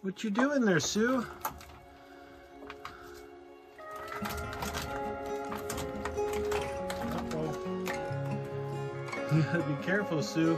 What you doing there, Sue? Uh-oh. You gotta be careful, Sue.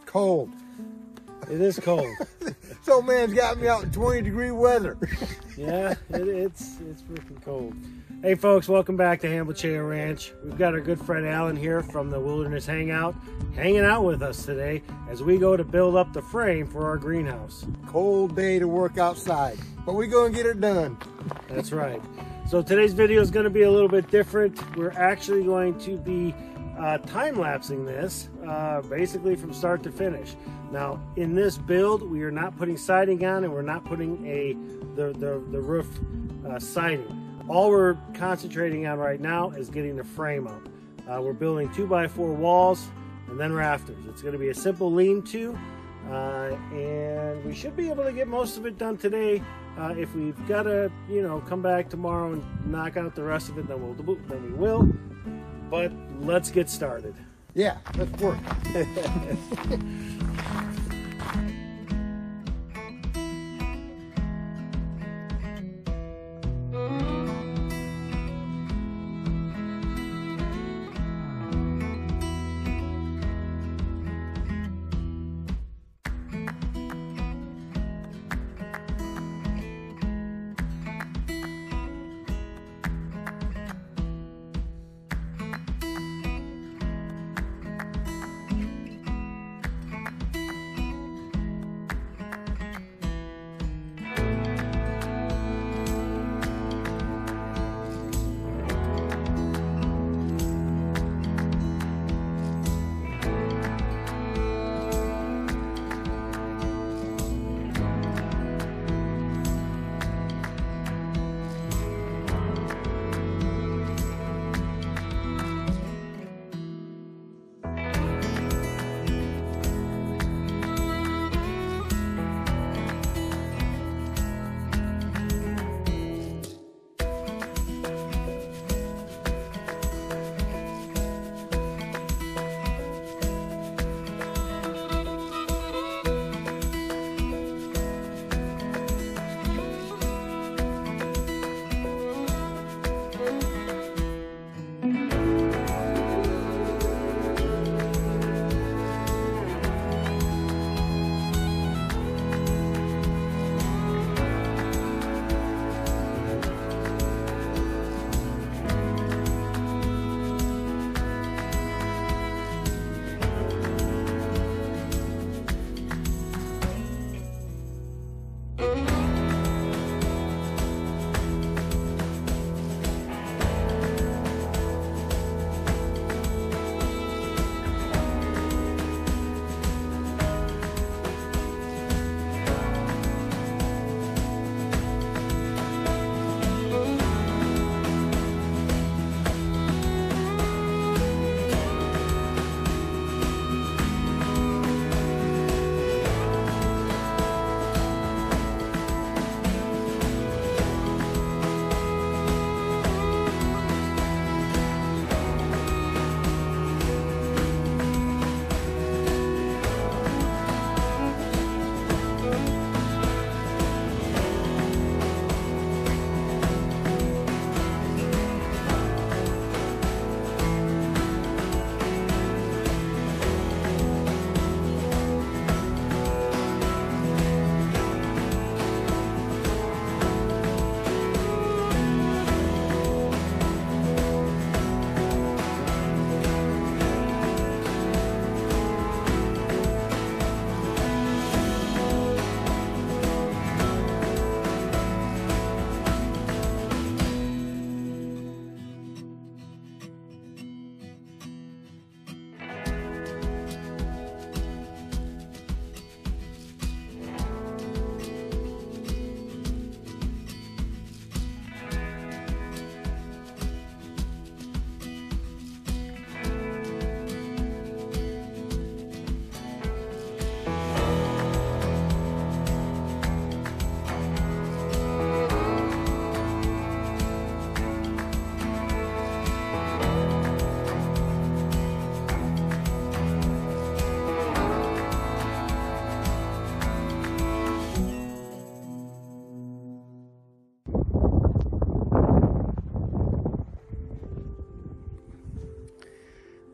Cold. It is cold. This old man's got me out in 20-degree weather. Yeah, it's freaking cold. Hey folks, welcome back to Hanbleceya Ranch. We've got our good friend Alan here from the Wilderness Hangout hanging out with us today as we go to build up the frame for our greenhouse. Cold day to work outside, but we're gonna get it done. That's right. So today's video is going to be a little bit different. We're actually going to be time-lapsing this basically from start to finish. Now in this build we are not putting siding on and we're not putting the roof siding. All we're concentrating on right now is getting the frame up. We're building 2x4 walls and then rafters. It's going to be a simple lean-to and we should be able to get most of it done today. If we've got to, come back tomorrow and knock out the rest of it, then we will. But let's get started. Yeah, let's work.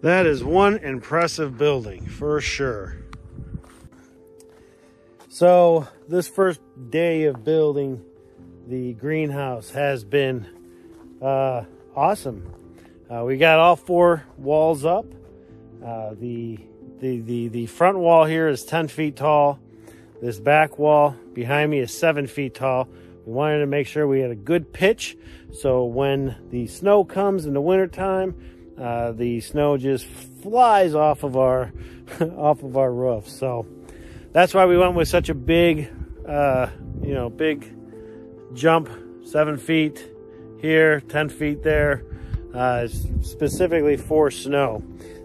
That is one impressive building for sure. So this first day of building the greenhouse has been awesome. We got all 4 walls up. The front wall here is 10 feet tall. This back wall behind me is 7 feet tall. We wanted to make sure we had a good pitch, so when the snow comes in the wintertime, the snow just flies off of our roof. So that's why we went with such a big, big jump, 7 feet here, 10 feet there, specifically for snow.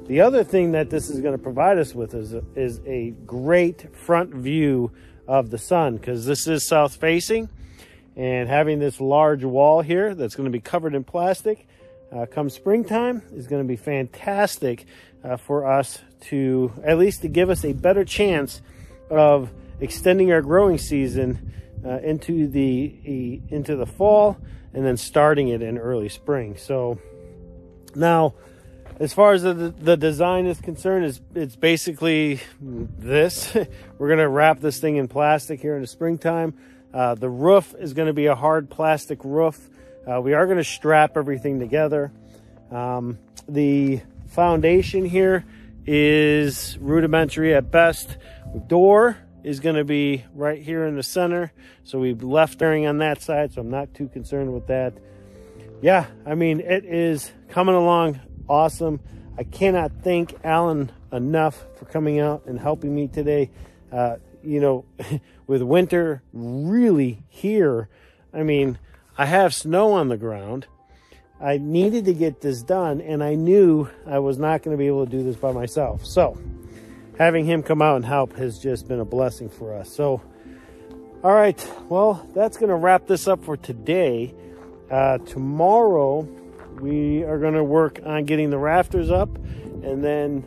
The other thing that this is going to provide us with is a great front view of the sun, because this is south facing, and having this large wall here that's going to be covered in plastic come springtime is going to be fantastic for us to, at least to give us a better chance of extending our growing season into the fall, and then starting it in early spring. So now, as far as the design is concerned, it's basically this. We're going to wrap this thing in plastic here in the springtime. The roof is going to be a hard plastic roof. We are going to strap everything together. The foundation here is rudimentary at best. The door is going to be right here in the center, so we've left airing on that side, so I'm not too concerned with that. Yeah, I mean, it is coming along awesome. I cannot thank Alan enough for coming out and helping me today. With winter really here, I mean, I have snow on the ground. I needed to get this done, and I knew I was not going to be able to do this by myself. So having him come out and help has just been a blessing for us. So, all right, well, that's going to wrap this up for today. Tomorrow, we are going to work on getting the rafters up, and then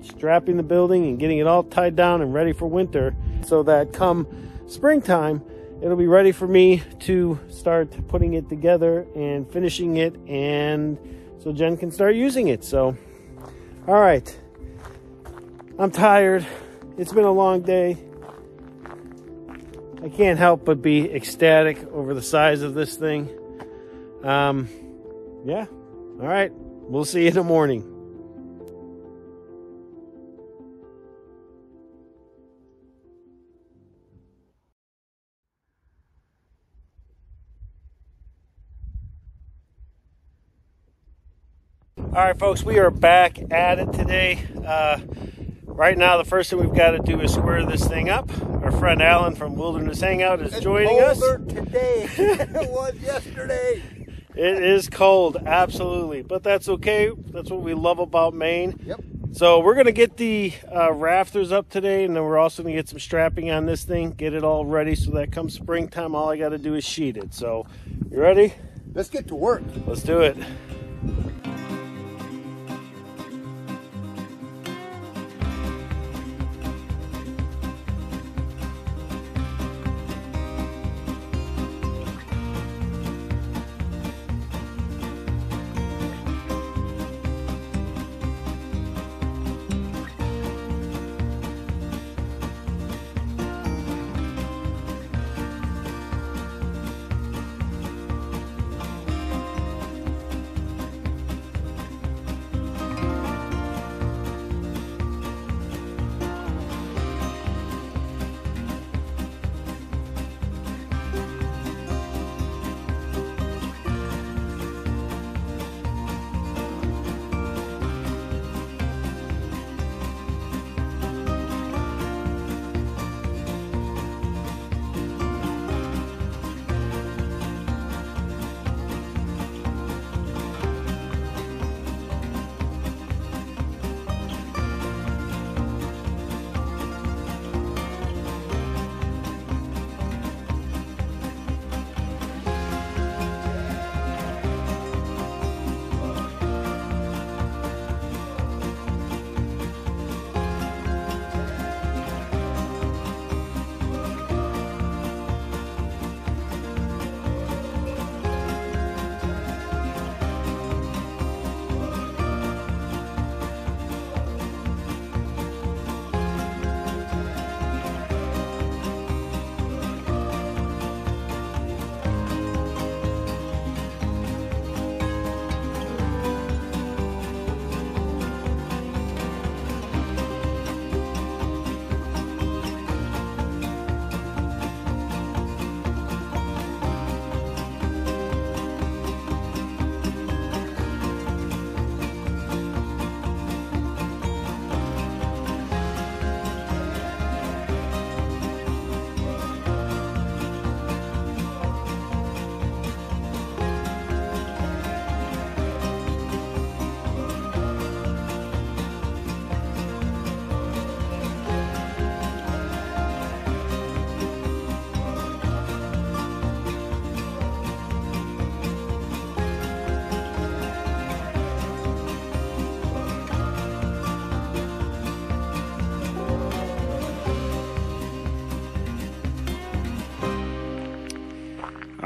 strapping the building and getting it all tied down and ready for winter, so that come springtime, it'll be ready for me to start putting it together and finishing it, and so Jen can start using it. So, all right. I'm tired. It's been a long day. I can't help but be ecstatic over the size of this thing. Yeah. All right. We'll see you in the morning. All right, folks, we are back at it today. Right now, the first thing we've got to do is square this thing up. Our friend Alan from Wilderness Hangout is joining us. It's colder today than it was yesterday. It is cold, absolutely, but that's okay. That's what we love about Maine. Yep. So we're going to get the rafters up today, and then we're also going to get some strapping on this thing, get it all ready so that come springtime, all I got to do is sheet it. So, you ready? Let's get to work. Let's do it.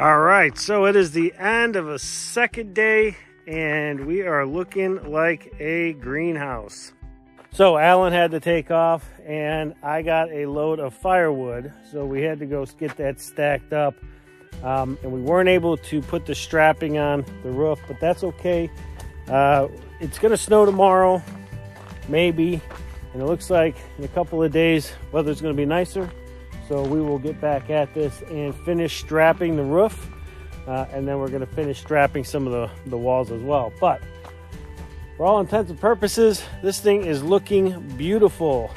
All right, so it is the end of a second day and we are looking like a greenhouse. So Alan had to take off and I got a load of firewood, so we had to go get that stacked up. And we weren't able to put the strapping on the roof, but that's okay. It's gonna snow tomorrow, maybe, and it looks like in a couple of days weather's gonna be nicer. So we will get back at this and finish strapping the roof, and then we're gonna finish strapping some of the walls as well. But for all intents and purposes, this thing is looking beautiful.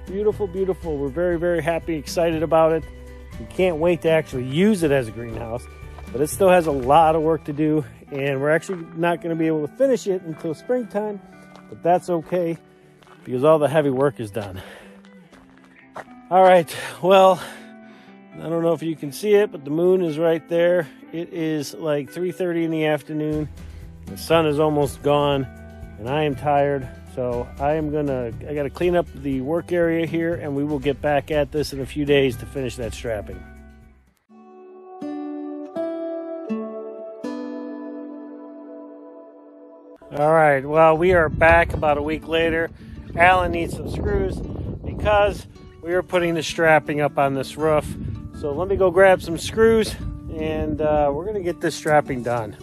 Beautiful, beautiful. We're very, very happy, excited about it. We can't wait to actually use it as a greenhouse, but it still has a lot of work to do, and we're actually not gonna be able to finish it until springtime, but that's okay because all the heavy work is done. All right, well, I don't know if you can see it, but the moon is right there. It is like 3:30 in the afternoon. The sun is almost gone, and I am tired. So I gotta clean up the work area here, and we will get back at this in a few days to finish that strapping. All right, well, we are back about a week later. Alan needs some screws because we are putting the strapping up on this roof. So let me go grab some screws and we're gonna get this strapping done.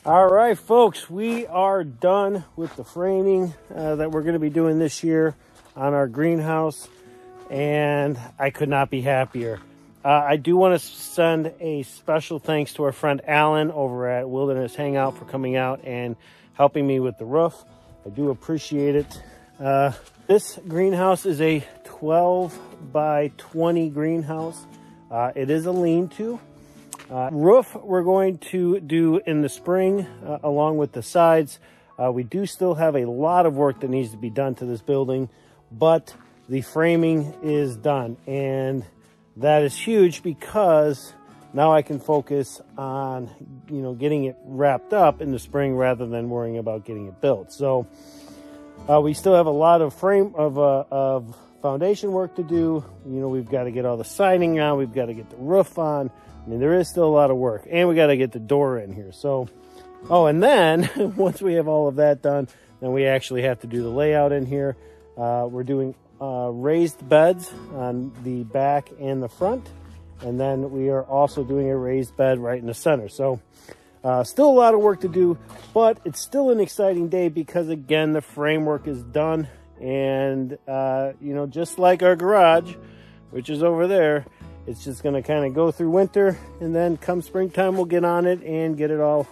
All right, folks, we are done with the framing that we're going to be doing this year on our greenhouse, and I could not be happier. I do want to send a special thanks to our friend Alan over at Wilderness Hangout for coming out and helping me with the roof. I do appreciate it. This greenhouse is a 12 by 20 greenhouse. It is a lean-to. Roof we're going to do in the spring along with the sides. We do still have a lot of work that needs to be done to this building, but the framing is done, and that is huge because now I can focus on, you know, getting it wrapped up in the spring rather than worrying about getting it built. So we still have a lot of of foundation work to do. You know, we've got to get all the siding on, we've got to get the roof on. I mean, there is still a lot of work, and we got to get the door in here. So, oh, and then once we have all of that done, then we actually have to do the layout in here. We're doing raised beds on the back and the front, and then we are also doing a raised bed right in the center. So still a lot of work to do, but it's still an exciting day because, again, the framework is done. And, you know, just like our garage, which is over there, it's just going to kind of go through winter, and then come springtime, we'll get on it and get it all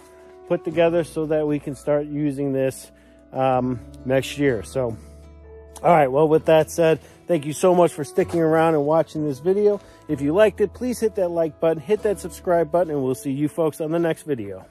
put together so that we can start using this next year. So, all right, well, with that said, thank you so much for sticking around and watching this video. If you liked it, please hit that like button, hit that subscribe button, and we'll see you folks on the next video.